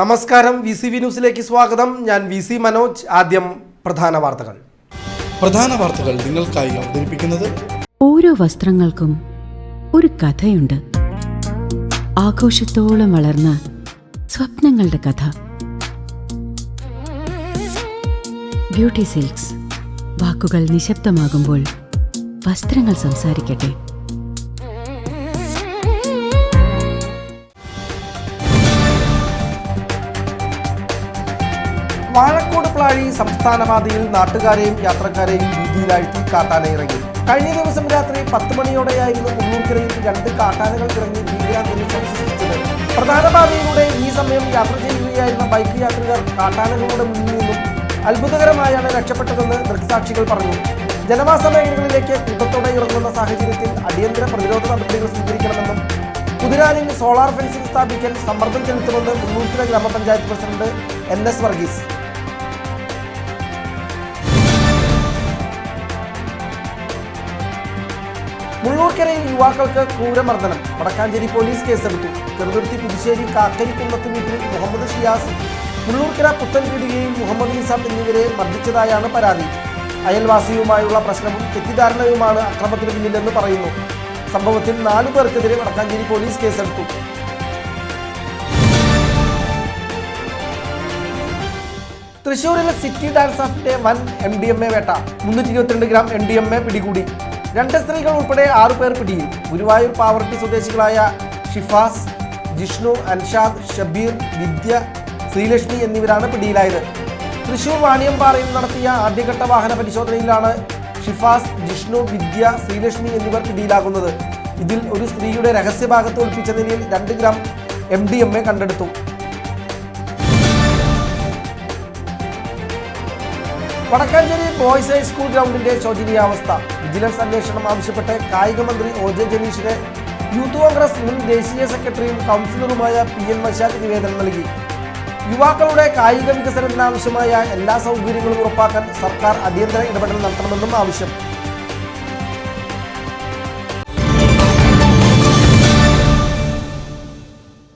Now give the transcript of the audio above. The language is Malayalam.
നമസ്കാരം, VCV ന്യൂസിലേക്ക് സ്വാഗതം. ഞാൻ VC മനോജ്. ആദ്യം പ്രധാന വാർത്തകൾ നിങ്ങൾക്കായി അവതരിപ്പിക്കുന്നത് ഓരോ വസ്ത്രങ്ങൾക്കും ഒരു കഥയുണ്ട്. ആഘോഷത്തോളം വളർന്ന സ്വപ്നങ്ങളുടെ കഥ. Beauty silks. വാക്കുകൾ നിശബ്ദമാകുമ്പോൾ വസ്ത്രങ്ങൾ സംസാരിക്കട്ടെ. വാഴക്കോട് പ്ലാഴി സംസ്ഥാനപാതയിൽ നാട്ടുകാരെയും യാത്രക്കാരെയും ഭീതിയിലാഴ്ത്തി കാട്ടാന ഇറങ്ങി. കഴിഞ്ഞ ദിവസം രാത്രി 10 മണിയോടെയായിരുന്നു മുള്ളൂർക്കരയിൽ 2 കാട്ടാനകൾ ഇറങ്ങി ഭീകരാന്തരീക്ഷം സൃഷ്ടിച്ചത്. പ്രധാന പാതയിലൂടെ ഈ സമയം യാത്ര ചെയ്യുകയായിരുന്ന ബൈക്ക് യാത്രികർ കാട്ടാനകളുടെ മുന്നിൽ നിന്നും അത്ഭുതകരമായാണ് രക്ഷപ്പെട്ടതെന്ന് ദൃക്സാക്ഷികൾ പറഞ്ഞു. ജനവാസ മേഖലകളിലേക്ക് കൂട്ടത്തോടെ ഇറങ്ങുന്ന സാഹചര്യത്തിൽ അടിയന്തര പ്രതിരോധ നടപടികൾ സ്വീകരിക്കണമെന്നും കുതിരാനിൽ സോളാർ ഫെൻസിംഗ് സ്ഥാപിക്കാൻ സമ്മർദ്ദം ചെലുത്തുമെന്ന് മുള്ളൂർക്കര ഗ്രാമപഞ്ചായത്ത് പ്രസിഡന്റ് NS വർഗീസ്. മുള്ളൂർക്കരയിൽ യുവാക്കൾക്ക് ക്രൂരമർദ്ദനം. വടക്കാഞ്ചേരി പോലീസ് കേസെടുത്തു. ചെറുതുരുത്തി പുതുശ്ശേരി കാക്കരിക്കുന്നത്ത് വീട്ടിൽ മുഹമ്മദ് ഷിയാസ്, മുള്ളൂർക്കര പുത്തൻപീടികയിൽ മുഹമ്മദ് നിസാം എന്നിവരെ മർദ്ദിച്ചതായാണ് പരാതി. അയൽവാസിയുമായുള്ള പ്രശ്നവും തെറ്റിദ്ധാരണയുമാണ് അക്രമത്തിന് പിന്നിലെന്ന് പറയുന്നു. സംഭവത്തിൽ 4 പേർക്കെതിരെ വടക്കാഞ്ചേരി പോലീസ് കേസെടുത്തു. തൃശ്ശൂരിലെ സിറ്റി ഡാൻസ് ഓഫിന്റെ വൻ MDMA വേട്ട. 322 ഗ്രാം MDMA പിടികൂടി. 2 സ്ത്രീകൾ ഉൾപ്പെടെ 6 പേർ പിടിയിൽ. ഗുരുവായൂർ പാവർട്ടി സ്വദേശികളായ ഷിഫാസ്, ജിഷ്ണു, അൻഷാദ്, ഷബീർ, വിദ്യ, ശ്രീലക്ഷ്മി എന്നിവരാണ് പിടിയിലായത്. തൃശ്ശൂർ വാണിയമ്പാറയിൽ നടത്തിയ ആദ്യഘട്ട വാഹന പരിശോധനയിലാണ് ഷിഫാസ്, ജിഷ്ണു, വിദ്യ, ശ്രീലക്ഷ്മി എന്നിവർ പിടിയിലാകുന്നത്. ഇതിൽ ഒരു സ്ത്രീയുടെ രഹസ്യഭാഗത്ത് ഒളിപ്പിച്ച നിലയിൽ 2 ഗ്രാം MDMA കണ്ടെടുത്തു. വടക്കാഞ്ചേരി ബോയ്സ് ഹൈസ്കൂൾ ഗ്രൗണ്ടിന്റെ ശോചനീയാവസ്ഥ. വിജിലൻസ് അന്വേഷണം ആവശ്യപ്പെട്ട് കായിക മന്ത്രി OJ ജനീഷിന് യൂത്ത് കോൺഗ്രസ് മുൻ ദേശീയ സെക്രട്ടറിയും കൗൺസിലറുമായ PN വൈശാഖ് നിവേദനം നൽകി. യുവാക്കളുടെ കായിക വികസനത്തിനാവശ്യമായ എല്ലാ സൗകര്യങ്ങളും ഉറപ്പാക്കാൻ സർക്കാർ അടിയന്തര ഇടപെടൽ നടത്തണമെന്നും ആവശ്യം.